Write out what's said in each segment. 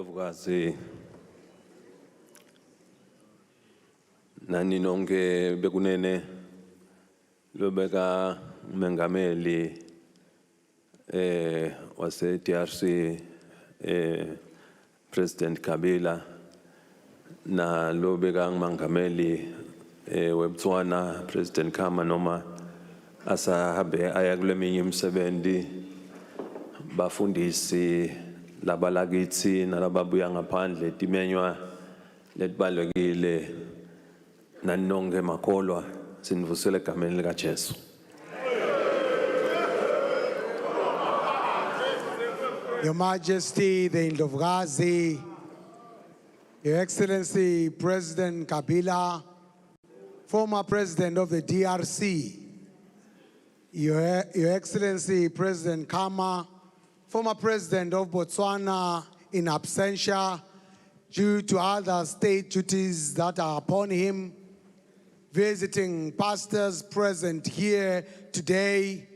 Ndlovukazi nani nonke bekunene lobeka umengameli wase DRC President Kabila na lobeka umengameli weBotswana President Khama noma asahambe aya kuleminye imisebenzi bafundisi labalakithi nalababuya ngaphandle timenywa letibalekile nanonke makholwa sinivusele egameni lika Jesu. Your Majesty, the Ndlovukazi, Your Excellency President Kabila, former President of the DRC, Your Excellency President Khama, former President of Botswana in absentia due to other state duties that are upon him, visiting pastors present here today,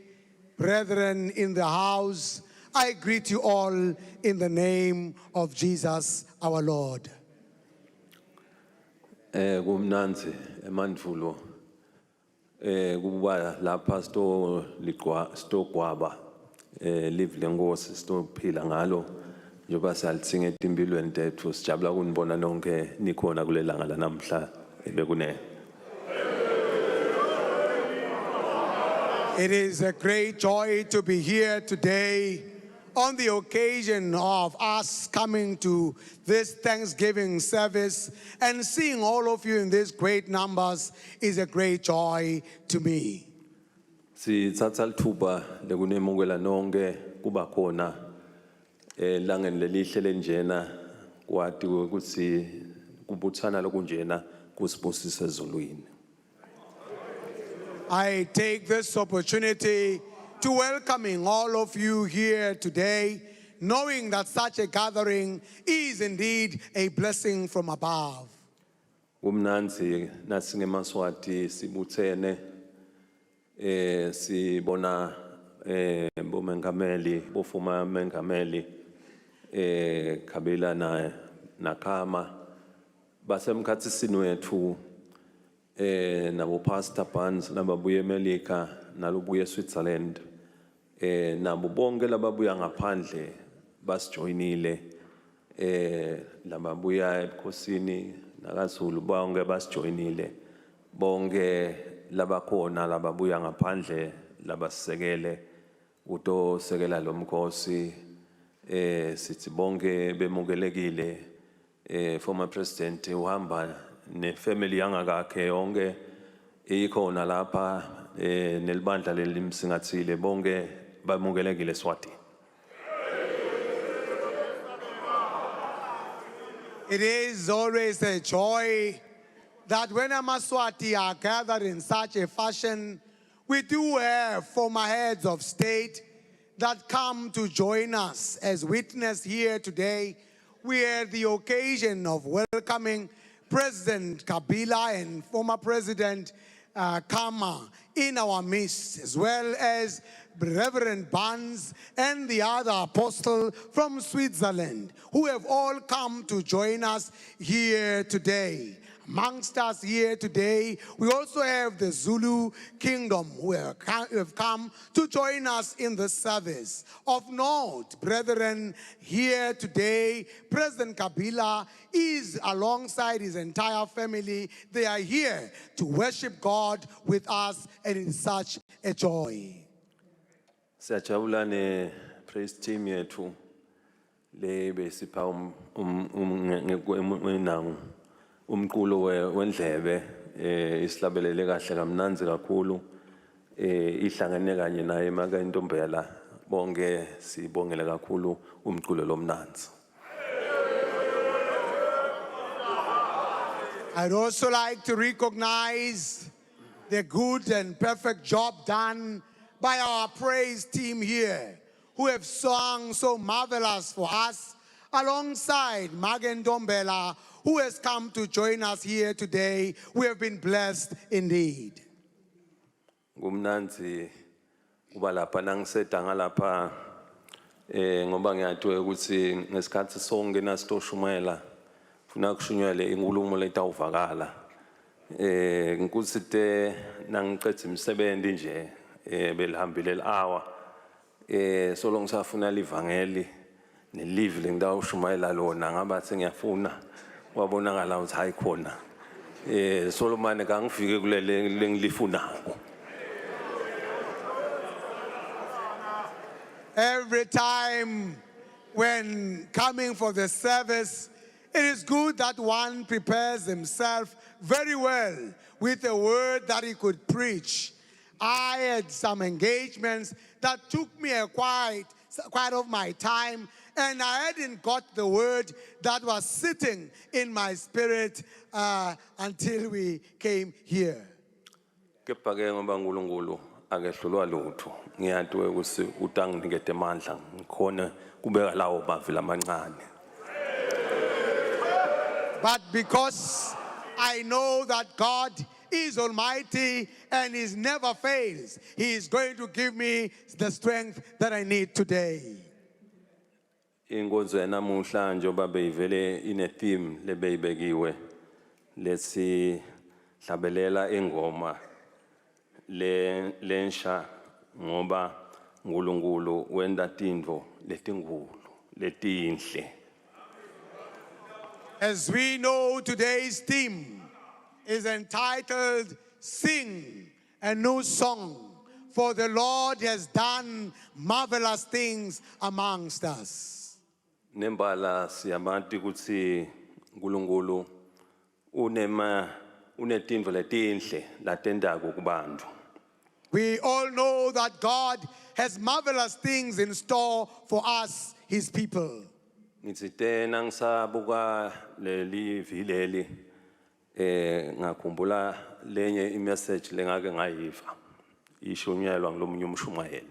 brethren in the house, I greet you all in the name of Jesus our Lord. Kumnanzi emandvulo kuba lapha Stogwaba live lenkosi sitophila ngalo njengoba siyalitsinga etimpilweni tethu sijabula kunibona nonke nikhona kulelanga lanamhla bekune. It is a great joy to be here today on the occasion of us coming to this Thanksgiving service, and seeing all of you in these great numbers is a great joy to me. Sitsatsa lithuba lekunemukela nonke kuba khona langeni lelihle lenjena kwati ukuthi kubuthana lokunjena kusibusise ezulwini. I take this opportunity to welcoming all of you here today, knowing that such a gathering is indeed a blessing from above. Kumnanzi nasingemaswati sibuthene sibona bomengameli bofuma mengameli Kabila na Khama basemkhatsini wethu nabo Pastor Barnes nababuye eMelika nalobuye eSwitzerland nabo bonke lababuya ngaphandle basijoyinile lababuya ebukhosini nakaZulu bonke basijoyinile bonke labakhona lababuya ngaphandle labasisekele uto sekela lomkhosi sithi bonke bemukelekile former president uhamba nefamily yangakhe yonke ikhona lapha nelibandla lelimsingathile bonke bamukelekile Swati. It is always a joy that when Amaswati are gathered in such a fashion, we do have former heads of state that come to join us as witness here today. We had the occasion of welcoming President Kabila and former President Khama in our midst, as well as Reverend Barnes and the other apostle from Switzerland, who have all come to join us here today. Amongst us here today, we also have the Zulu Kingdom who have come to join us in the service. Of note, brethren, here today, President Kabila is alongside his entire family. They are here to worship God with us, and it is such a joy. Siyajabula ne praise team yethu le besipha ngenangu umqulo wendlebe isihlabelele kahle kamnanzi kakhulu ihlangene kanye naye maka intombela bonke sibongele kakhulu umqulo lomnanzi. I'd also like to recognize the good and perfect job done by our praise team here, who have sung so marvelous for us, alongside Magen Dombela, who has come to join us here today. We have been blessed indeed. Kumnanzi kuba lapha nangisedanga lapha ngoba ngiyatwe ukuthi ngesikhathi sonke nasitoshumayela funa kushunyelwe inkulumo letawuvakala ngikuthi te nangiqedza imisebenzi nje belihambile le-hour so long safuna livangeli nelive lengidawushumayela lona ngabathi ngiyafuna wabonakala ukuthi hayi khona Solomon kangifike kulele lengilifunako. Every time when coming for the service, it is good that one prepares himself very well with a word that he could preach. I had some engagements that took me quite of my time, and I hadn't got the word that was sitting in my spirit until we came here. Kepha ke ngoba uNkulunkulu akehlulwa lutho. Ngiyatwe ukuthi utanginikete amandla ngikhona kubeka lawo bavila amancane. But because I know that God is almighty and he never fails, he is going to give me the strength that I need today. Inkonzo yanamuhla njoba beyivele ine theme lebeyibekiwe lethi hlabelela ingoma lensha ngoba uNkulunkulu wenda tindvo letinkulu letinhle. As we know, today's theme is entitled Sing a New Song, for the Lord has done marvelous things amongst us. Nembala siyabantu ukuthi uNkulunkulu unetindvo letinhle latendako kubantu. We all know that God has marvelous things in store for us, his people. Ngithi tena ngisabuka leli vileli ngakhumbula lenye imessage lengake ngayiva ishunyelwa ngulomunye umshumayeli.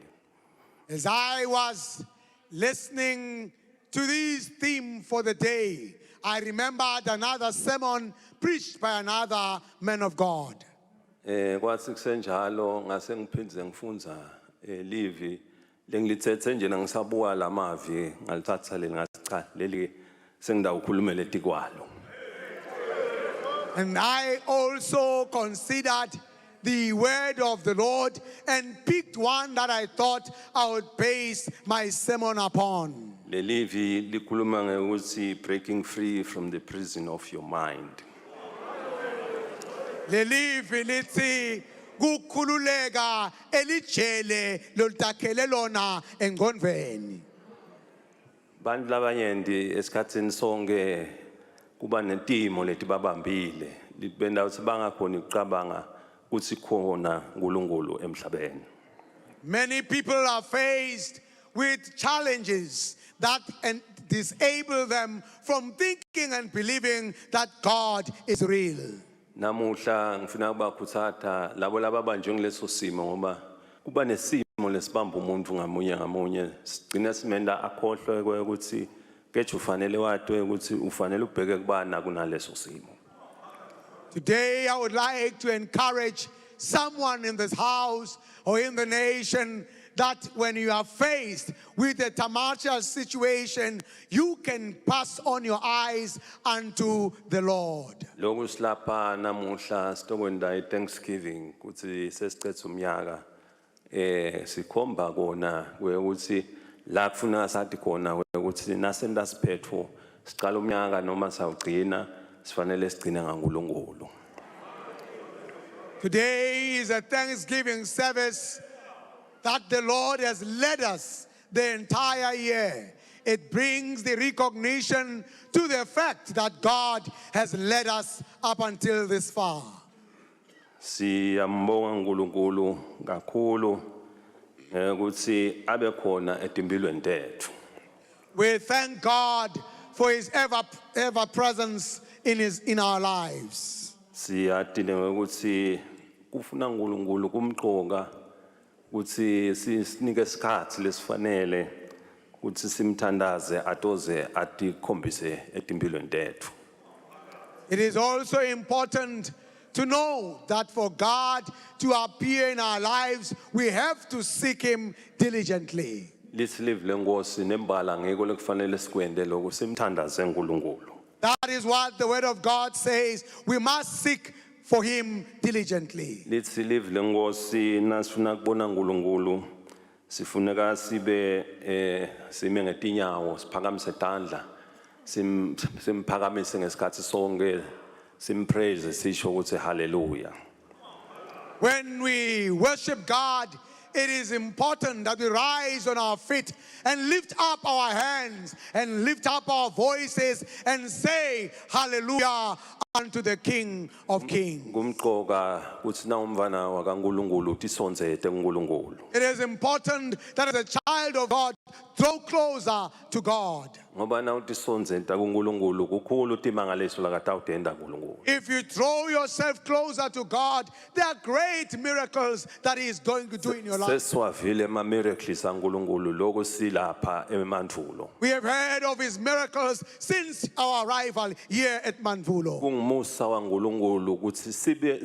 As I was listening to this theme for the day, I remembered another sermon preached by another man of God. Kwathi kusenjalo ngase ngiphindze ngifunza livi lengilithethe nje nangisabuka lamavi ngalithatha leli ngathi cha leli sengidawukhuluma letikwalo. And I also considered the word of the Lord and picked one that I thought I would base my sermon upon. Lelivi likhuluma ngekuthi breaking free from the prison of your mind. Lelivi lithi kukhululeka elijele lolitakhele lona engqondweni. Bantu labanyenti esikhatsini sonke kuba netimo letibabambile libenda ukuthi bangakhoni ukucabanga ukuthi khona uNkulunkulu emhlabeni. Many people are faced with challenges that disable them from thinking and believing that God is real. Namuhla ngifuna ukubakhuthatha labo lababanjwe ngileso simo ngoba kuba nesimo lesibamba umuntu ngamunye sigcina simenda akhohlwe ukuthi keje ufanele watwe ukuthi ufanele ubheke kubana kunaleso simo. Today I would like to encourage someone in this house or in the nation that when you are faced with a tumultuous situation, you can pass on your eyes unto the Lord. Lokhu silapha namuhla sitokwenda Thanksgiving ukuthi sesicethe umnyaka sikhomba kona ukuthi la kufuna sathi khona ukuthi nasenda siphetho siqala umnyaka noma sawugcina sifanele sigcine ngaNkulunkulu. Today is a Thanksgiving service that the Lord has led us the entire year. It brings the recognition to the fact that God has led us up until this far. Siyambonga uNkulunkulu kakhulu ukuthi abe khona etimpilweni tethu. We thank God for his ever presence in our lives. Siyadinga ukuthi kufuna uNkulunkulu kumqoka ukuthi sinike isikhathi lesifanele ukuthi simthandaze atoze atikhombise etimpilweni tethu. It is also important to know that for God to appear in our lives, we have to seek him diligently. lithi live lenkosi nembala ngiko lekufanele sikwende lokho simthandaze uNkulunkulu. That is what the word of God says. We must seek for him diligently. Lithi live lenkosi nasifuna kubona uNkulunkulu sifuneka sibe sime ngetinyawo siphakamise tandla simphakamise ngesikhathi sonke simpraise sisho ukuthi hallelujah. When we worship God, it is important that we rise on our feet and lift up our hands and lift up our voices and say hallelujah unto the King of Kings. Kumqoka kuthi na umvana wakaNkulunkulu tisonzete kuNkulunkulu. It is important that as a child of God, draw closer to God. Ngoba na utisonzeta kuNkulunkulu kukhulu timangaliso lakatawutenda kuNkulunkulu. If you throw yourself closer to God, there are great miracles that He is going to do in your life. Seswavile ama miracles kaNkulunkulu lokho silapha eMantvulo. We have heard of His miracles since our arrival here at Manvulo. Kungumusa waNkulunkulu ukuthi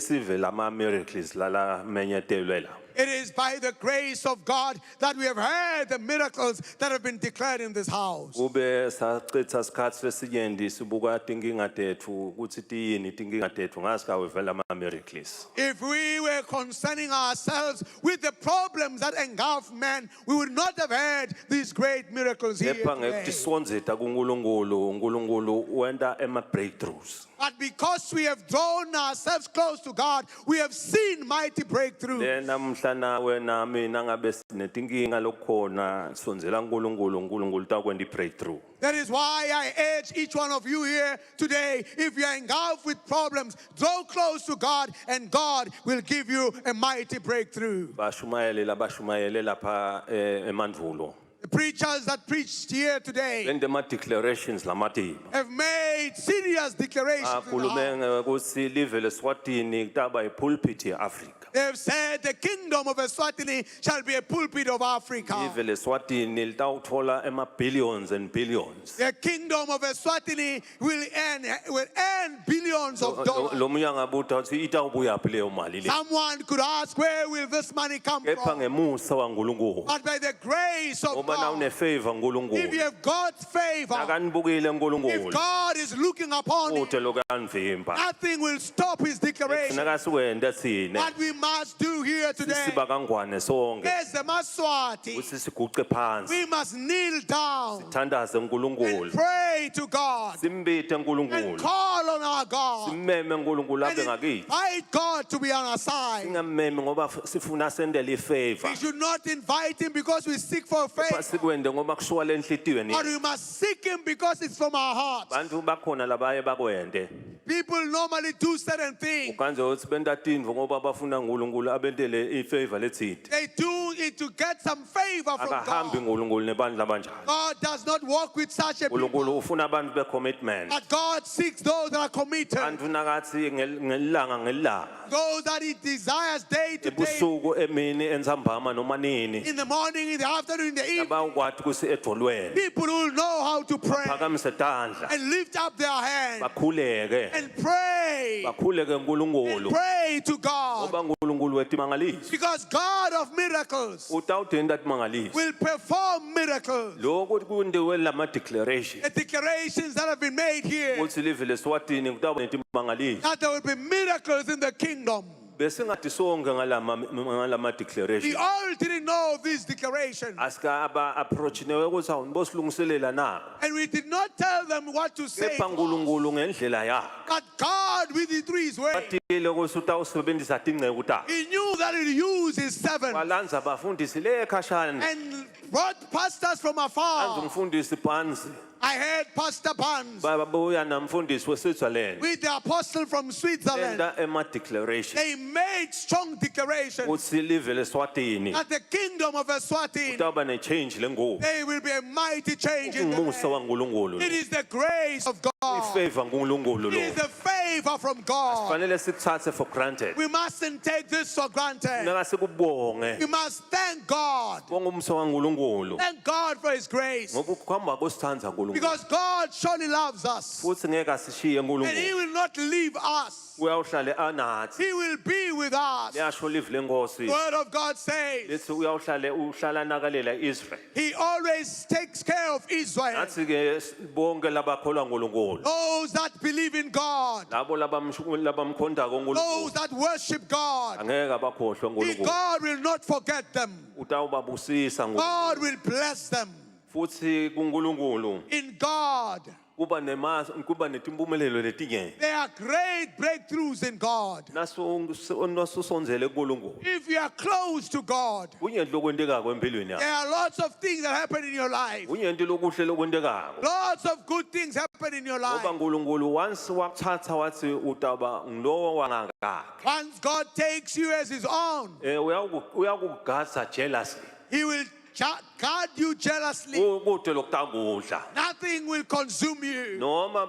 sive lama miracles lala menyetelwe la. It is by the grace of God that we have heard the miracles that have been declared in this house. Ube sachitha sikhathi lesinyenti sibuka tinkinga tethu ukuthi tiyini tinkinga tethu ngasikawevela ama miracles. If we were concerning ourselves with the problems that engulf man, we would not have heard these great miracles here Kepha today. ngekutisonzeta kuNkulunkulu uNkulunkulu wenda ema breakthroughs. But because we have drawn ourselves close to God, we have seen mighty breakthroughs. Namhla nawe nami nangabe sinetinkinga lokukhona sonzela uNkulunkulu takwenda breakthrough. That is why I urge each one of you here today, if you are engulfed with problems, draw close to God and God will give you a mighty breakthrough. Bashumayele lapha eMantvulo. The preachers that preached here today Wende ma declarations lamati. have made serious declarations. Akhulume ukuthi live leSwatini kutaba ipulpit eAfrica. They have said the kingdom of Eswatini shall be a pulpit of Africa. Live leSwatini litawuthola ema billions and billions. The kingdom of Eswatini will earn billions of dollars. Lomuya ngabuta ukuthi itawubuyaphi leyo mali le. Someone could ask, where will this money come Kepha from? ngemusa waNkulunkulu. But by the grace of Ngoba na God, une favor if uNkulunkulu. you have God's favor, Akanibukile if uNkulunkulu. God is looking upon it, Uthe lokanivimba. nothing will stop his declaration. Funeka siwende sine. What we must do here today Siba kangwane sonke. as the Maswati, Uthi siguqe phansi. we must kneel down Thandaze and uNkulunkulu. pray to God Simbithe and uNkulunkulu. call on our God Simmeme uNkulunkulu and abe ngakithi. invite God to be on our side. Singammeme ngoba sifuna sendele ifavor. We should not invite him because we seek for faith, Sikwende ngoba kushuwa lenhlitiyweni. but we must seek him because it's from our heart. Bantu bakhona labaye bakwende. People normally do certain things. Kanje uthi benta tindvo ngoba bafuna uNkulunkulu abentele ifavor letsite. They do it to get some favor from Akahambi God. uNkulunkulu nebandla banjalo. God does not walk with such a people. uNkulunkulu ufuna abantu becommitment. But God seeks those that are committed, Bantu nakathi ngelanga those that He desires day to day, ebusuku emini entsambama noma nini. in the morning, in the afternoon, in the evening. Abakwathi kusi edolweni. People who know how to pray Phakamise tandla. and lift up their hands Bakhuleke. and pray Bakhuleke and uNkulunkulu. pray to God, Ngoba uNkulunkulu wetimangaliso. because God of miracles Utawutenda timangaliso. will perform miracles. Lokho kundiwe lama declaration. The declarations that have been made here, Ukuthi live leSwatini kutaba netimangaliso. that there will be miracles in the kingdom. Bese ngathi sonke ngalama We declaration. all didn't know these declarations, Asika aba approach newe ukuthi awubosilungiselela na. and we did not tell them what to say. Kepha uNkulunkulu ngendlela yakhe. But God, with His three ways, Batile ukuthi utawusebenzisa tingceku takhe. He knew that He used His seven Balanza abafundisi le ekhashana. and brought pastors from afar. Anze umfundisi Pansi. I heard Pastor Barnes Babuya namfundisi weSwitzerland. with the apostle from Switzerland. Enda ema declaration. They made strong declarations Ukuthi live leSwatini. that the kingdom of Eswatini, Kutaba ne change lengubo. there will be a mighty change in the Umusa land. waNkulunkulu. It is the grace of God. Ifavor uNkulunkulu It is lo. the favor from God. Fanele sikuthathe for granted. We mustn't take this for granted. Nanga sikubonge. We must thank God. Bonga umso kaNkulunkulu. Thank God for His grace. Ngoba ukuhamba kosithanda uNkulunkulu. Because God surely loves us. Futhi ngeke asishiye And He uNkulunkulu. will not leave us. Uyawuhlale anathi. He will be with us. Liyasho live lenkosi. The word of God says Lithi uyawuhlale uhlala nakalela Israel. He always takes care of Israel. Nathi ke bonke labakholwa uNkulunkulu. Those that believe in God. Labo labamkhondako uNkulunkulu. Those that worship God. Angeke abakhohlwe uNkulunkulu. God will not forget them. Utawubabusisa ngoba God will bless them. futhi kuNkulunkulu In God, kuba netimpumelelo letinye. there are great breakthroughs in God. Nasusonzele kuNkulunkulu. If you are close to God, Kunyento lokwendekako empilweni yakho. there are lots of things that happen in your life. Kunyento lokuhle lokwendekako. Lots of good things happen in your life. Ngoba uNkulunkulu once wakuthatha wathi utaba ngulowo wangakakhe. Once God takes you as His own, Uyakugasa jealously. He will guard you jealously. Kude lokutangudla. Nothing will consume you. Noma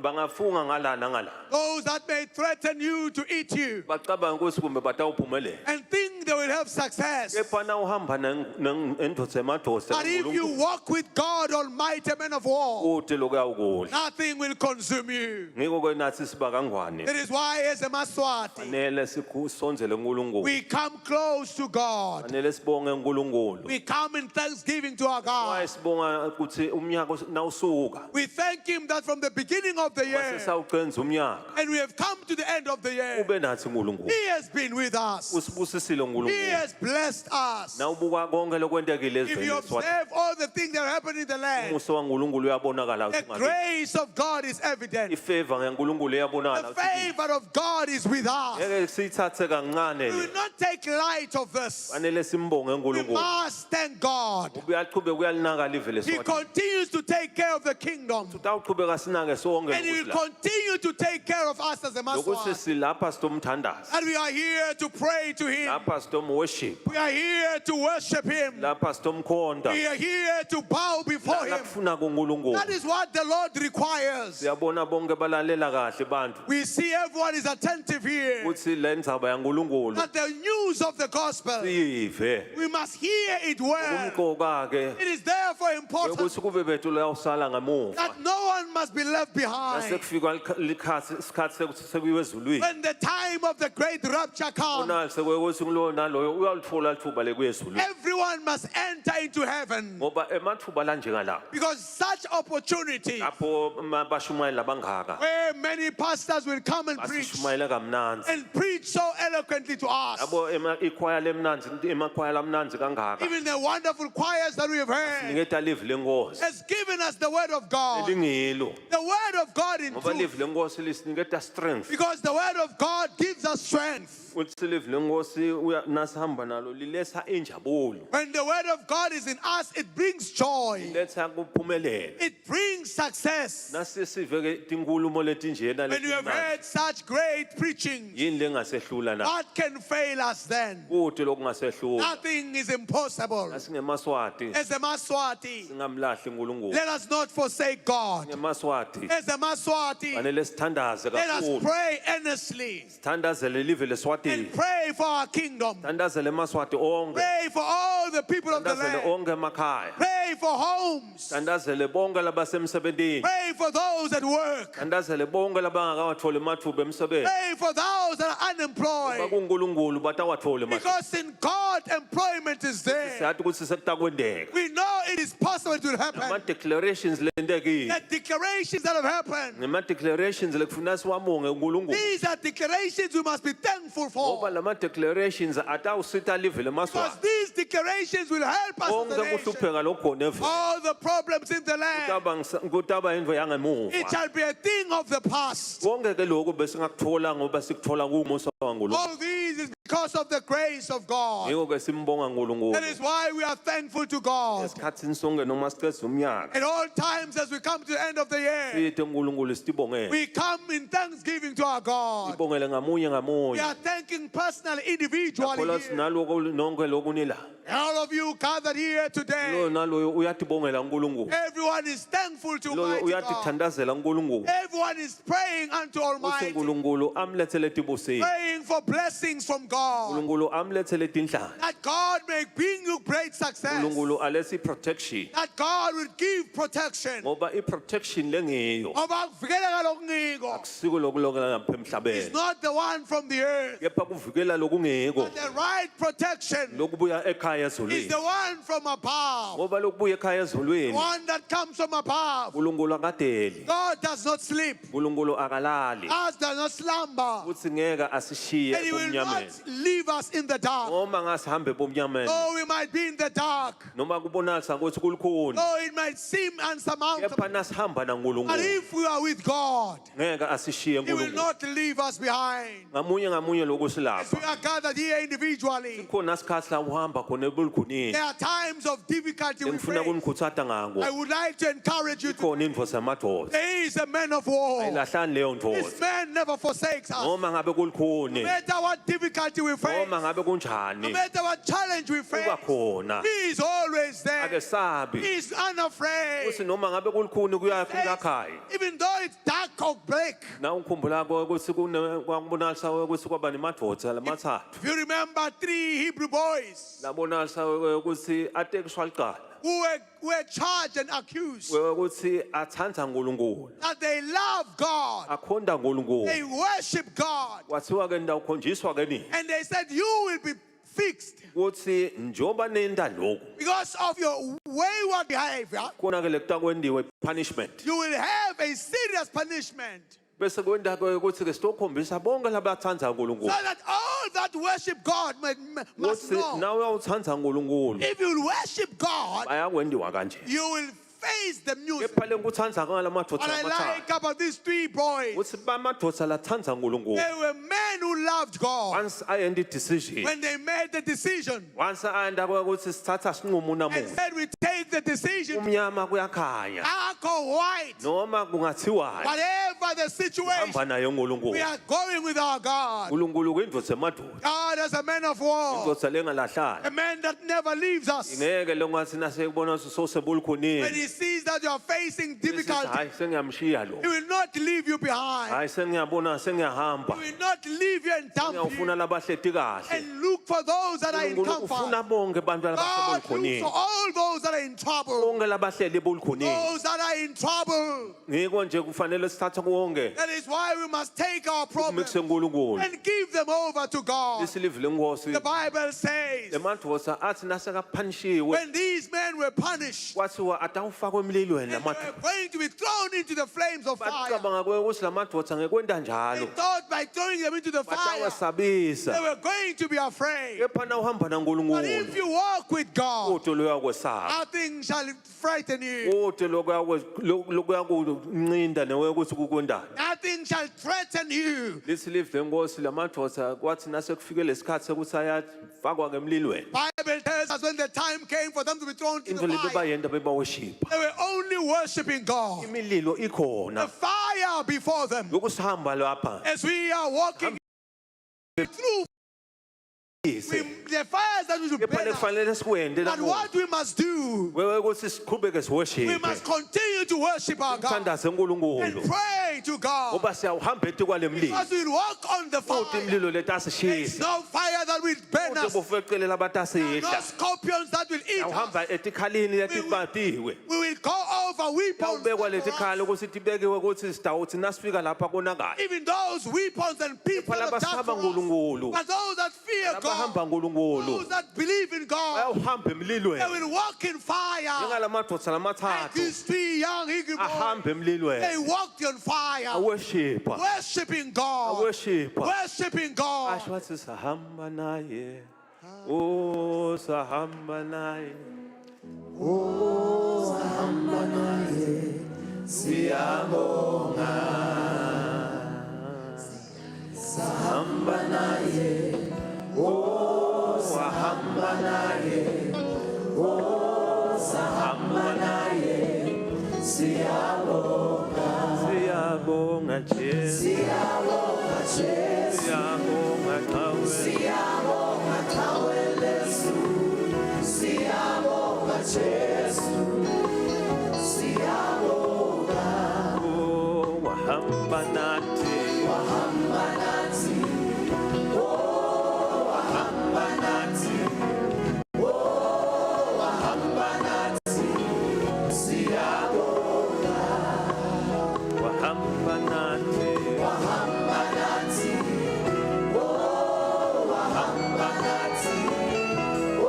bangafunga ngala nangala. Those that may threaten you to eat you Bacabanga ukuthi kumbe batawuphumelela. and think they will have success. Kepha na uhamba nendoda emadoda But if you walk with God, Almighty Man of War, kude lokuyawukudla. nothing will consume you. Ngiko ke nathi siba kangwane. That is why, as a Maswati, Fanele sikusonzele uNkulunkulu. we come close to God. Fanele sibonge uNkulunkulu. We come in thanksgiving to our God. Wayesibonga ukuthi umnyaka nawusuka. We thank Him that from the beginning of the year, Masisawuqenza umnyaka. and we have come to the end of the year, Ube nathi uNkulunkulu. He has been with us. Usibusisile He uNkulunkulu. has blessed us. Nawubuka konke lokwentekile If you ezweni observe all the things that happen in the land, umuso kaNkulunkulu uyabonakala the ukuthi grace of God is evident. ifavor kaNkulunkulu iyabonakala The ukuthi favor of God is with us. ngeke siyithathe kancane We le. will not take light of this. Fanele simbonge We uNkulunkulu. must thank God. Uyaqhubeka uyalinaka live He leswathi. continues to take care of the kingdom. Utawuqhubeka sinake sonke And He will lokuthi continue to take care of us as a lokuthi Maswati. silapha sitomthandaza. And we are here to pray to Him. Lapha sitomworship. We are here to worship Him. Lapha sitomkhonda. We are here to bow before Him. Lakufuna kuNkulunkulu. That is what the Lord requires. Siyabona bonke balalela kahle bantu. We see everyone is attentive here. Ukuthi le ndzaba yaNkulunkulu That the news of the gospel, siyive. we must hear it well. Umqoka ke It is therefore important ukuthi kube bethu lawusala ngemuva. that no one must be left behind. Nasekufika isikhathi sekuthi sekuyiwe ezulwini. When the time of the great rapture comes, Ona sekwekuthi kulo naloyo uyalithola ithuba lekuya ezulwini. everyone must enter into heaven. Ngoba emathuba lanjengala. Because such opportunity, Lapho bashumayela bangaka. where many pastors will come and preach Basishumayela kamnanzi. and preach so eloquently to us, Yabo ikhwaya lemnanzi emakhwaya lamnanzi kangaka. even the wonderful choirs that we have heard, Ngeta live lenkosi. has given us the word of God. Lingilo. The word of God in Ngoba truth. live lenkosi lisiningeta strength. Because the word of God gives us strength. Uthi live lenkosi nasihamba nalo liletha injabulo. When the word of God is in us, it brings joy. Letha kuphumelela. It brings success. Nasisive ke tinkulumo letinjena When you have heard such great preaching, yini lengasehlula na. what can fail us then? Kude lokungasehlula. Nothing is impossible. Singemaswati As a Maswati, singamlahli uNkulunkulu. let us not forsake God. Ngemaswati As a Maswati, fanele sithandaze let us kakhulu. pray earnestly Sithandazele live leSwatini. and pray for our kingdom. Sithandazele emaswati onke. Pray for all the people of the Sithandazele land. onke emakhaya. Pray for homes. Sithandazele bonke labasemsebentini. Pray for those at work. Sithandazele bonke labangakawatholi emathuba emsebenzi. Pray for those that are unemployed. BakuNkulunkulu batawathola emathuba. Because in God, employment is there. Siyathi ukuthi sekutakwendeka. We know it is possible it will happen. Ama-declarations lentekile. The declarations that have happened, Ngema-declarations lekufuna siwabonge uNkulunkulu. these are declarations we must be thankful Ngoba for. lama-declarations atawusita live Because lemaswati. these declarations will help us as Konke a nation. kuhlupheka lokukhona eveni. All the problems in the land, Kutaba into it yangemuva. shall be a thing of the past. Konke ke lokhu besingakuthola ngoba sikuthola kuMusa All these is because of the grace of God. Ngiko ke simbonga uNkulunkulu. That is why we are thankful to God. Esikhatsini sonke noma siceda umnyaka At all times as we come to the end of the year, sithi uNkulunkulu sitibongele. we come in thanksgiving to our God. Sibongele ngamunye We ngamunye. are thanking personally, individually Yakhola here. sinaloko nonke lokunila. All of you gathered here Lo today, naloyo uyatibongela uNkulunkulu. everyone is thankful to Loyo Almighty God. uyatithandazela uNkulunkulu. Everyone is praying unto Uthi Almighty, uNkulunkulu amlethele tibuseni. praying for blessings from God. uNkulunkulu amlethele tinhlanga. That God may bring you great success. uNkulunkulu alesi protection. That God will give protection. Ngoba iprotection lengiyo Ngoba kuvikeleka lokungiko siko lokulokela ngapha is emhlabeni. not the one from the earth. Kepha kuvikela lokungeko But the right protection lokubuya ekhaya is ezulwini. the one from above. Ngoba lokubuya ekhaya The ezulwini one that comes from above. uNkulunkulu akadeli. God does not sleep. uNkulunkulu akalali. God does not slumber. Futhi ngeke asishiye And He will not ebumnyameni. leave us in the dark. Noma ngasihambe ebumnyameni Though we might be in the dark, noma kubonakala ukuthi kulukhuni. though it might seem unsurmountable, Kepha nasihamba but naNkulunkulu if we are with God, ngeke asishiye He will uNkulunkulu. not leave us behind. Ngamunye ngamunye loku As we silapha. are gathered here individually, Khona isikhathi la uhamba khona ebukhunini. there are times of difficulty we Ngifuna face. kunikhuthaza ngako. I would like to encourage you to, Khona indvo samadoda. there is a man of war. Ayilahlani leyo This ndvodza. man never forsakes us. Noma ngabe kulukhuni. No matter what difficulty we face, Noma ngabe no kunjani. matter what challenge we face, Uba khona. He is always Ake there. sabi. He is unafraid. Uthi noma ngabe kulukhuni kuyafika ekhaya. Even though it's dark or black, Na ukhumbula ukuthi kwakubonakala ukuthi kwaba nemadvodza lamathathu. if you remember 3 Hebrew boys Labonakala ukuthi atekiswa liqala. who were charged and accused Ukuthi athanda uNkulunkulu. that they love God, Akhonda uNkulunkulu. they worship God, Wathiwa ke ndawukhonjiswa ke nini? and they said, You will be fixed Ukuthi njoba nenda lokho because of your wayward behavior. konakele kutakwendiwe punishment. You will have a serious punishment, Bese kwenda ke ukuthi ke sitokhombisa bonke labathanda so uNkulunkulu. that all that worship God must Ukuthi know. nawe uthanda uNkulunkulu If you worship God, bayakwendiwa kanje. you will face the music. Kepha lenkuthanda ngalamadvodza What I amathathu. like about these 3 boys, Ukuthi bamadvodza lathanda uNkulunkulu. they were men who loved God. Once I end the decision. When they made the decision Once I end ukuthi sithatha sinqumo and namuhla. said, We take the decision, Umnyama kuyakhanya. dark or white, Noma kungathiwa whatever the situation, hamba naye we uNkulunkulu. are going with our God. uNkulunkulu kuyindvodza emadoda. God is a man of war, Indvodza lengalahlani. a man that never leaves us. Ngeke longathi nasekubona When sosebulukhunini. he sees that you are facing Bese difficulty, hayi sengiyamshiya lo. he will not leave you behind. Hayi sengiyabona sengiyahamba. He will not leave you and dump Ngiyawufuna you labahleti kahle. and look for those that are in uNkulunkulu ufuna comfort. bonke bantwana God looks basebulukhunini. for all those that are in trouble. Bonke labahleli ebulukhunini. Those that are in trouble. Ngiko nje kufanele sithathe konke. That is why we must take our problems Kumikise uNkulunkulu. and give them over to God. Isilivu lenkosi. The Bible says, Lemadvodza athi nasekaphanishiwe. when these men were punished, Kwathiwa atawufakwa emlilweni and they lamadvodza. were going to be thrown into the flames of fire, Bacabanga ukuthi lamadvodza ngekwenda they njalo. thought by throwing them into the fire, Batawasabisa. they were going to be afraid. Kepha na uhamba But naNkulunkulu. if you walk with God, Kodwa loyakwesaba. nothing shall frighten you. Kodwa lokuyakuncinda newe ukuthi kukwendani. Nothing shall threaten you. Lisilive lenkosi lamadvodza kwathi nasekufike lesikhathi sekuthi ayafakwa ngemlilweni. Bible tells us when the time came for them to be thrown into Into the lento fire, bayenda bebaworship. they were only worshiping God. Imililo The ikhona. fire before them. Lokusihamba lapha. As we are walking through the fires that we should Kepha burn us, kufanele sikwende but namuhla. what we must do, Wewe ukuthi siqhubeke we siworship. must continue to worship our God Thandaze and uNkulunkulu. pray to God. Ngoba siyawuhamba eti kwale mlilo. As we walk on the Futhi fire, imlilo leti there's asishisa. no fire that will burn Futhi us, bufecelela abantu no asihla. scorpions that will eat us. Awuhamba etikhalini letibhatiwe. We will go over weapons. Yawubekwa that leti for khala us. ukuthi tibekiwe ukuthi sidawuthi nasifika lapha konakala. Even those weapons and people Kepha that died labasaba for us, uNkulunkulu. but those that fear Labahamba God, uNkulunkulu. those that believe in God, Bayawuhamba they emlilweni. will walk in fire. Njengalamadvodza Like lamathathu. these 3 young Hebrew boys, Ahambe they emlilweni. walked on fire, Aworshipa. worshiping God, Aworshipa. worshiping God. Asho wathi sahamba naye. Oh sahamba naye. sahamba naye, oh sahamba naye, oh sahamba naye, siyabonga, siyabonga Jesu, siyabonga Jesu, siyabonga Nawe, siyabonga Nawe Yesu, siyabonga Jesu, siyabonga, oh wahamba nathi, wahamba nathi, oh wahamba nathi, oh wahamba nathi, siyabonga, wahamba nathi, wahamba nathi, oh wahamba nathi, oh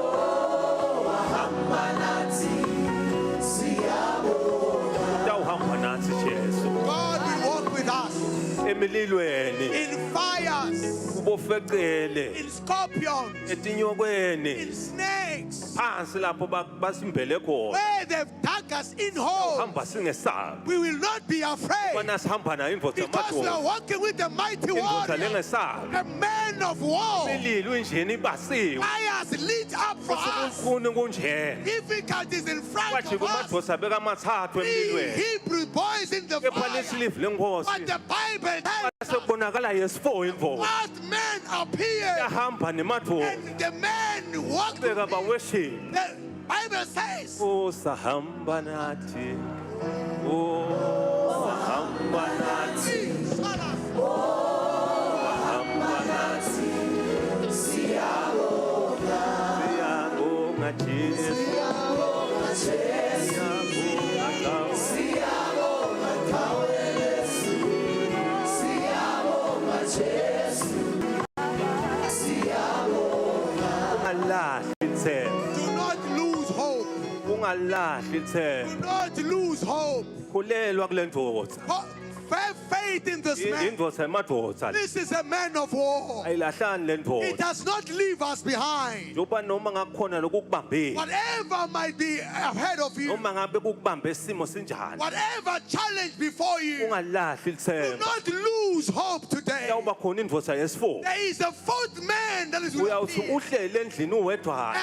wahamba nathi, siyabonga. Utawuhamba nathi Jesu. God will walk with us Emililweni, in fires, kubofecele, in scorpions, etinyokweni, in snakes. phansi lapho basimbele khona. Where they've dug us in holes, Hamba singesabi. we will not be afraid Bana sihamba nayo indvodza because we are yamadlozi. walking with a mighty Indvodza warrior, lengesabi. a man of war. Imililo injeni ibasiwe. Fires lit up for us. Kunkuni kunjena. Difficulties in front Kwajika of us. umadvosa abeka amathathu Three emlilweni. Hebrew boys in the Kepha fire. lesilivu But lenkosi. the Bible tells us Sekubonakala yesifo indvodza. what man appeared Yahamba nemadvosa. and the man walked Beka with me. baworship. The Bible says, Oh sahamba nathi. Oh sahamba nathi. Sahamba nathi. Siyabonga Jesu. Siyabonga Nawe. Siyabonga Nawe Yesu. Siyabonga Jesu. Siyabonga. Ungalahli ithemba. do not lose hope. Ungalahli ithemba. Do not lose hope. Khulelwa kule ndvodza. Have faith in this man. Indvodza yemadvodza. This is a man of war. Ayilahlani le It ndvodza. does not leave us behind. Njoba noma ngakhona lokukubambile. Whatever might be ahead of you, Noma ngabe kukubambe isimo sinjani. whatever challenge before you, Ungalahli do ithemba. not lose hope today. Uyawuba khona indvodza yesifo. There is a fourth man that is with Uyawuthi you. uhlele endlini uwedwa.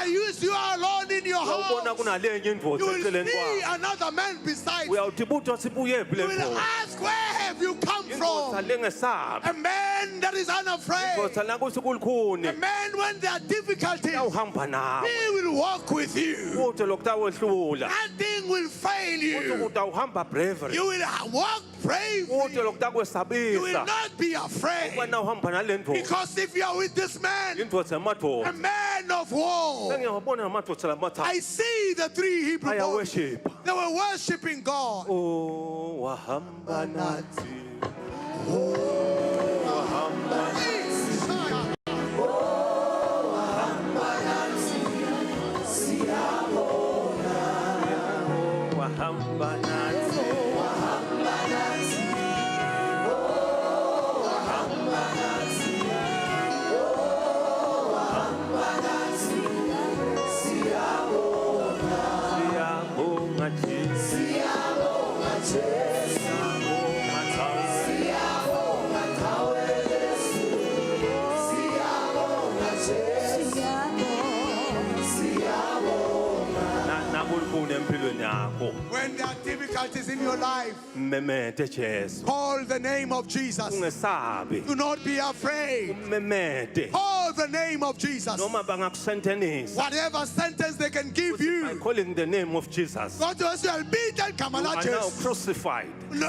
You are alone in your Uyawubona house. kunalenye indvodza You will eceleni see kwakho. another man beside you. Uyawuthi buthwa sibuyephi le You will ndvodza. ask, where have you come Indvodza from? lengesabi. A man that is unafraid. Indvodza nakuthi kulukhuni. A man when there are difficulties, Uyawuhamba nawe. he will walk with you. Uthe lokutawuhlula. Nothing will fail Uthe you. utawuhamba bravery. You will walk Uthe bravely. You will lokutakwesabisa. not be afraid. Wena uhamba nale ndvodza. Because if you are with this man, Indvodza a yemadvodza. man of war, Engiyabona amadvodza lamathathu. I see the three Hebrew boys. Ayaworship. They were worshiping God. Oh, wahamba nathi. Wahamba nathi. Siyabonga Jesu. Siyabonga Nawe. Nakulukhuni empilweni yakho. When there are difficulties in your life, Mmemete Jesu. call the name of Jesus. Ungesabi. Do not be afraid. Mmemete. Call the name of Jesus. Noma bangakusentenisa. Whatever sentence they can give By you, calling the name of Jesus. God will say, beat and come You are now on. crucified. The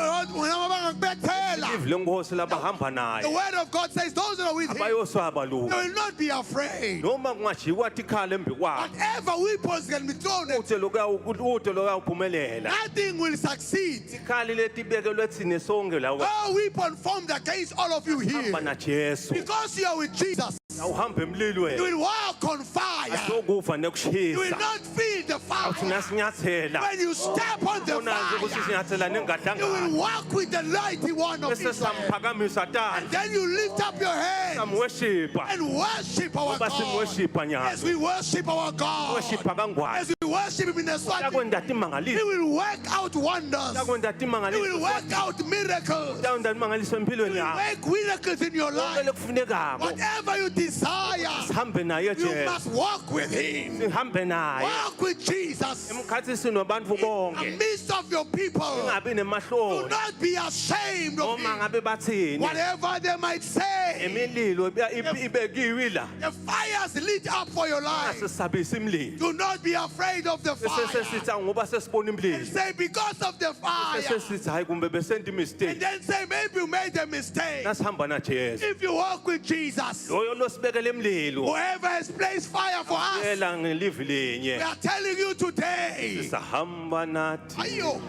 Live lenkosi labahamba naye. word of God says, those that are with him, Abayosaba they lutho. will not be afraid. Noma kungajiwa tikhala embi kwakho. Whatever weapons can be thrown at, Uthe lokuyawuphumelela. nothing will succeed. Ikhali letibekelwe thine sonke la No weapon formed against all of you here. uhamba na Jesu. Because you are with Jesus, Awuhambe you emlilweni. will walk on fire. fire. sokufa You will nekushisa not feel the awuthina fire. sinyathela When you step on the unazi ukuthi fire, sinyathela you nengahlangana will walk with the mighty one of bese Israel. samphakamisa tandla Then you lift up your hands samweshipa and worship our uba God. simweshipa As nyalo we worship our God, weshipa kangwane as we worship Him in the Swati, yakwenda He timangaliso will work out wonders. yakwenda He will timangaliso work out miracles. yakwenda timangaliso He empilweni will yakho make miracles in your life. lekufunekako Whatever you desire, sihambe naye you Jesu must walk with Him. sihambe naye Walk with Jesus. emkhathini wabantu In the bonke midst of your people, ungabi do nemahloni not be ashamed of noma Him. ngabe bathini Whatever they might say, imililo ibekiwe la the fires lit up for your life. asisabisa imililo Do not be afraid of the bese fire. sesithi ngoba sesibona imililo Say, because of the fire. bese sithi hayi kumbe besenta And mistake then say, maybe you made a mistake. nasihamba na Jesu If you walk with Jesus, loyo losibekele imililo whoever has placed fire for us, yela ngelivi we linye are telling you today. sahamba nathi Ayo.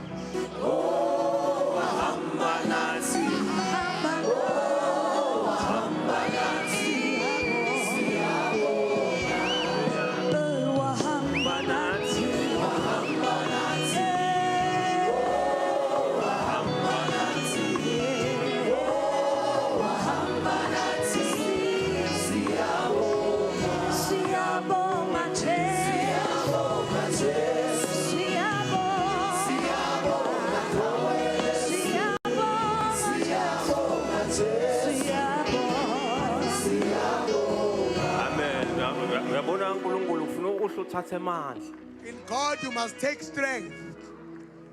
hamba nathi amen uyabona uNkulunkulu ufuna uhle uthathe amandla In God, you must take strength.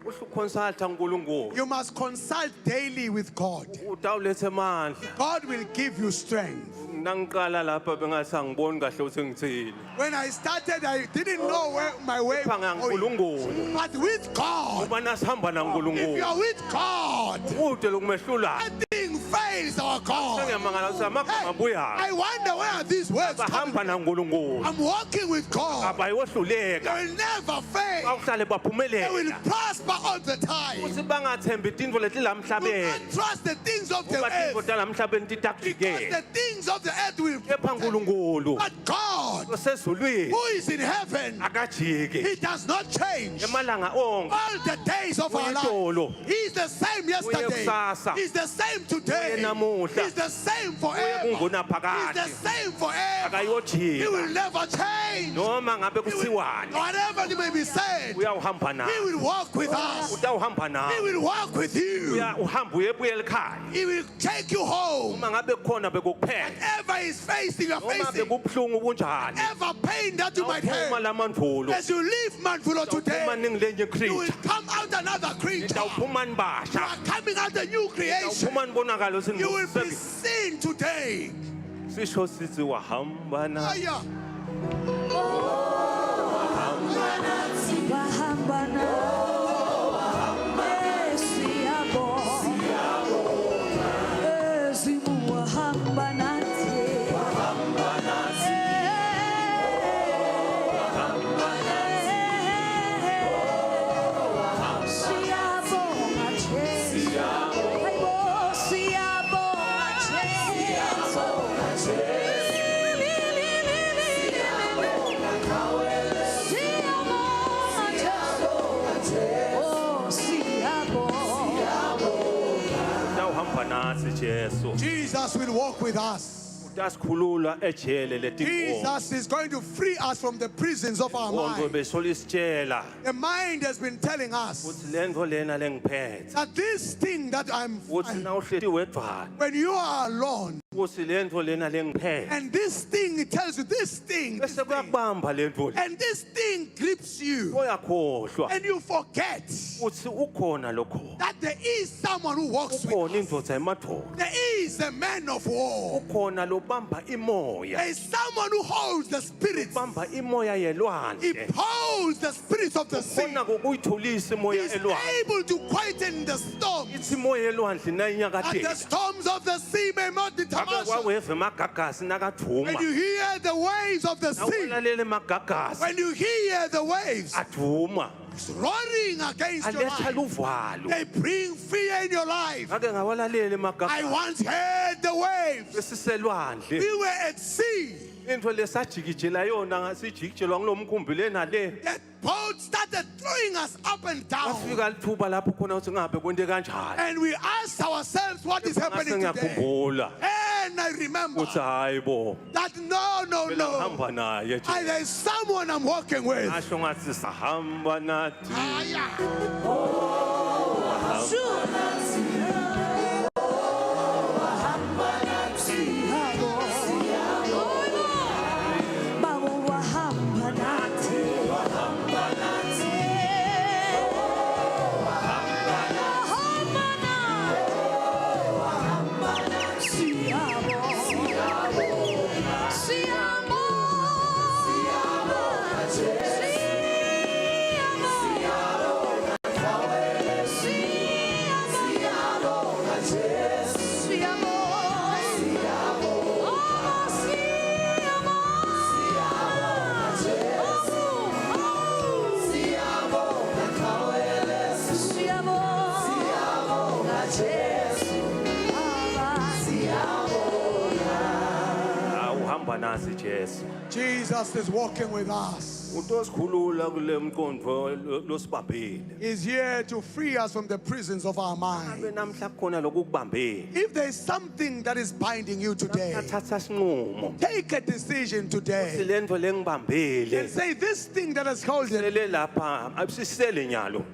uhle uconsulta uNkulunkulu You must consult daily with God. utawulethe amandla God will give you strength. nangiqala lapha bengathi angiboni kahle ukuthi ngithini When I started, I didn't know where my way pha was going. ngaNkulunkulu But with God, uma nasihamba if you naNkulunkulu are with God, kude lokumehlula nothing fails our God. sengiyamangala ukuthi Hey, amagama abuya I wonder where are these words coming bahamba from. naNkulunkulu I'm walking with God. abayohluleka They will never fail. bawuhlale They will baphumelela prosper all the time. ukuthi bangathembi tintfo leti la Do emhlabeni not trust the things of the ngoba tintfo earth, tala emhlabeni because titakujikela the things of the earth will. kepha uNkulunkulu But God, osezulwini who is in heaven, akajiki He does not change. emalanga onke All the days of our Uyitolo. life, He's the same yesterday. kusasa. He's the same today. Uye namuhla. He's the same forever. He's kungunaphakade the same forever. He akayojika will never change. noma ngabe He will- kuthiwani Whatever it may be said, uyawuhamba He nawe will walk with us. utawuhamba He nawe will walk with you. uhamba uyebuyela ekhaya He will take you home. uma ngabe kukhona bekukuphela Whatever is facing, you're noma facing, bekubuhlungu kunjani ever pain that you might awuphuma have. lamandvulo As you leave Manfulo uphuma today, ningilenye you will creature come out another creature. nitawuphuma You nibasha are coming out a new creation. nitawuphuma nibonakalo You will be singuseki seen today. sisho sithi wahamba na Aya. utawuhamba nathi Jesu Jesus will walk with us. utasikhulula ejele letinkomo Jesus is going to free us from the prisons of our ondvo mind. besolo isitshela The mind has been telling us ukuthi lento lena lengiphethe that this thing that ukuthi nawuhleti wedvana when you are alone, ukuthi lento lena lengiphethe and this thing, it tells you this thing, bese kuyakubamba lento le and this thing grips you, uyakhohlwa and you forget ukuthi ukhona lokho that there is someone who walks with ukhona us. indvodza emadoda There is a man of war. ukhona lobamba imoya There is someone who holds the spirits. bamba imoya He yelwandle holds the spirits of the sea. khona kokuyithulisa imoya He's elwandle able to quieten the storms. ithi imoya elwandle That the nayinyakadela storms of the sea may not ake determine. waweva emagagasi When nakaduma you hear the waves of the sea, nawulalele emagagasi when you hear the waves aduma roaring against your aletha life, luvalo they bring fear in your life. ake ngawalalele I emagagasi once heard the waves. besiselwandle We were at sea. into lesajikijela yona ngasijikijelwa ngilomkhumbi lena le The boat started throwing us up and down. wafika lithuba lapho khona ukuthi ngabe kwente kanjani And we asked ourselves, what is happening ngase today? ngiyakhumbula And I remember ukuthi hayibo that no. ngihamba naye There's someone I'm walking with. asho ngathi sahamba nathi Ah, yeah. uhamba nasi Jesu Jesus is walking with us. utosikhulula kule mqondo losibambile He's here to free us from the prisons of our mind. abe namhla khona lokukubambile If there's something that is binding you today, thatha sinqumo take a decision today silento lengibambile and say, this thing that has held it, sele lapha abusisele nyalo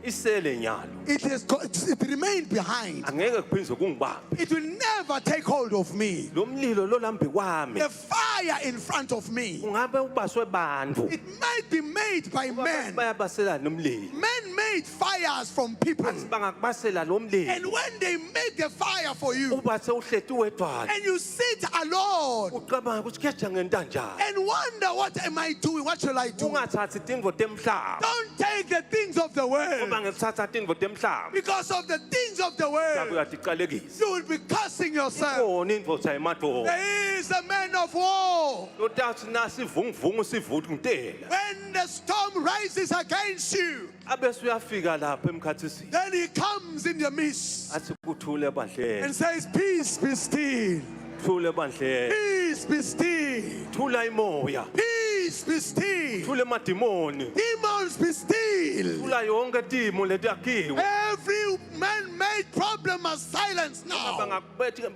isele nyalo it remained behind. angeke kuphindze kungibambe It will never take hold of me. lo mlilo lo lambi kwami The fire in front of me, ungabe ubaswe bantu it might be made by men. bayabasela nomlilo Men made fires from people. bangakubasela lo mlilo And when they make the fire for you, uba sewuhleti wedwana and you sit alone ucabanga ukuthi khetha ngenta njani and wonder, what am I doing? What shall I do? ungathathi tintfo temhlaba Don't take the things of the world. uba ngekuthatha tintfo temhlaba Because of the things of the yabe world, uyatiqalekisa you will be cursing yourself. khona indvodza yemadoda There is a man of war. lotathi nasivunguvungu sivutintela When the storm rises against you, abese uyafika lapha emkhathisini then he comes in the midst athi kuthule bandleni and says, peace be still. thule bandleni Peace be still. thula imoya Peace be still. thule emadimoni Demons be still. thula yonke timo letiyakhiwe Every man-made problem must silence now.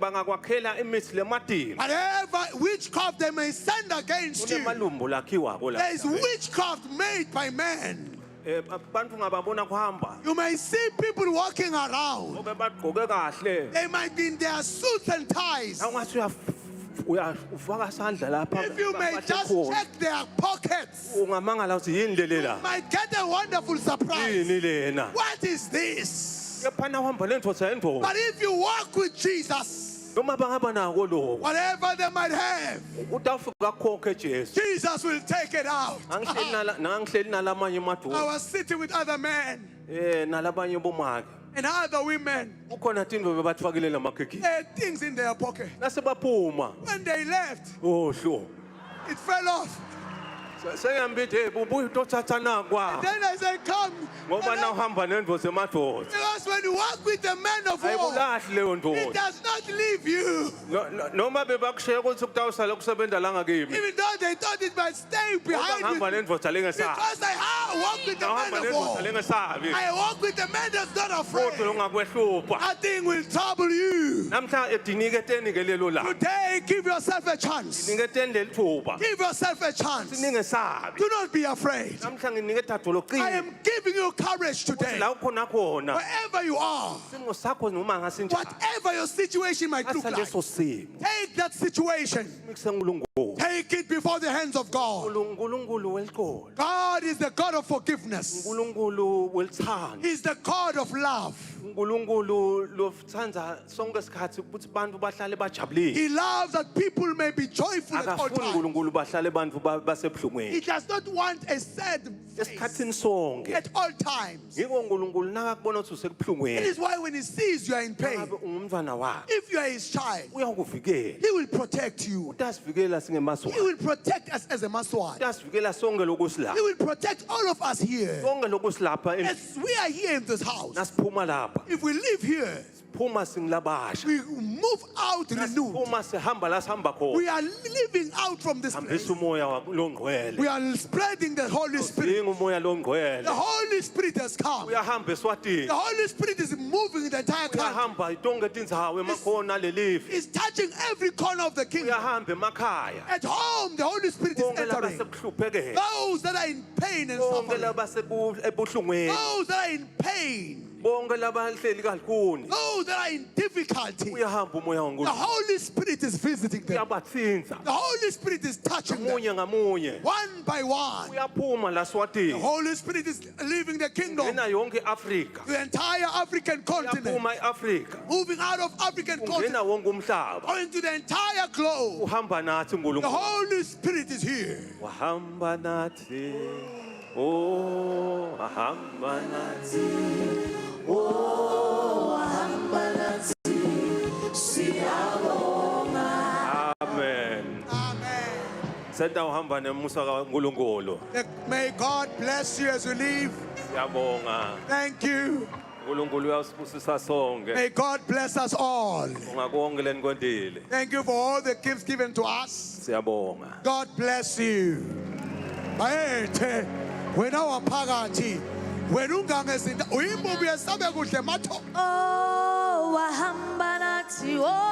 bangakwakhela imithi lemadimo Whatever witchcraft they may send against you, kunemalumbu lakhiwako there is witchcraft made by men. bantu ngababona kuhamba You may see people walking around. obe bagqoke kahle They might be in their suits and ties. awungathi ufaka isandla lapha If you may bahle just khona. check their pockets, ungamangala ukuthi yini lele la might get a wonderful surprise. yini lena What is this? kephana uhamba lendvodza yendvodza But if you walk with Jesus, noma bangaba nako lokho whatever they might have, utawufika khokhe Jesu Jesus will take it out. nangihleli nalamanye I madoda was sitting with other men nalabanye bomake and other women. kukhona tindvo bebatfakile lamakhekhi They had things in their pocket. nasebaphuma When they left, oh hlo it fell off. sengiyambithe bubuye utothatha nakwa Then I said, come. ngoba na uhamba nendvodza emadoda Because when you walk with the man of war, ayibulahli leyo it ndoda does not leave you. noma bebakushiya ukuthi kutawusala kusebenza langa kimi Even though they thought it might stay ngoba behind ngihamba with me. nendvodza lengesabi Because I walk with the ngihamba man of nendvodza war. lengesabi I walk with the man that's not kodwa afraid. longakwehlupha Nothing will trouble you. namhla ediniketeni ke lelo la Today, give yourself a chance. diniketeni leli thuba Give yourself a chance. siningesabi Do not be afraid. namhla nginike dado I loqina am giving you courage today. la ukhona khona Wherever you are, isimo sakho noma ngasinjani whatever your situation might look like, asaleso simo take that situation. mikuse nguNkulunkulu Take it before the hands of God. uNkulunkulu welixolo God is the God of forgiveness. uNkulunkulu welithando He's the God of love. uNkulunkulu lothanda sonke isikhathi ukuthi bantu bahlale bajabulile He loves that people may be joyful at all akafuni times. uNkulunkulu bahlale bantu basebuhlungweni He does not want a sad face esikhathini sonke at all times. ngiko uNkulunkulu nakakubona ukuthi It usebuhlungweni is why when he sees you are in pain, ngabe ungumntwana wakhe if you are his child, uyakuvikela he will protect you. utasivikela He singemaswati will protect us as a maswat. utasivikela sonke lokusilapha He will protect all of us here. sonke lokusilapha As we are here in this house, nasiphuma lapha if we live here, phuma singilabasha We move out renewed. phuma sihamba la sihamba khona We are living out from this place. hambisa umoya longcwele We are spreading the Holy Spirit. dinga umoya The longcwele Holy Spirit has come. uyahamba eSwatini The Holy Spirit is moving in the entire country. uyahamba itonke tindzawo emakhona lelive It's touching every corner of the kingdom. uyahamba emakhaya At home, the Holy Spirit is bonke entering. labasekuhluphekela Those that are in pain and bonke suffering. labasebuhlungweni Those that are in pain. bonke labahleli kalikuni Those that are in difficulty. uyahamba umoya The waNkulunkulu Holy Spirit is visiting them. uyabathinza The Holy Spirit is touching them. ngamunye ngamunye One by one. uyaphuma la The Swatini Holy Spirit is leaving the kingdom. ena yonke iAfrika The entire African continent. uyaphuma eAfrika Moving out of African continent. ungena wonke umhlaba Going to the entire globe. uhamba nathi The uNkulunkulu Holy Spirit is here. wahamba nathi oh wahamba nathi amen Amen. senda uhamba nemusa kaNkulunkulu May God bless you as you leave. siyabonga Thank you. uNkulunkulu uyasibusisa sonke May God bless us all. ungakonke lenikwendile Thank you for all the gifts given to us. siyabonga God bless you. Bayethe wena waphakathi wena ungangezinto uyimbubu yesabe kuhle matho. Oh, wahamba nathi, oh.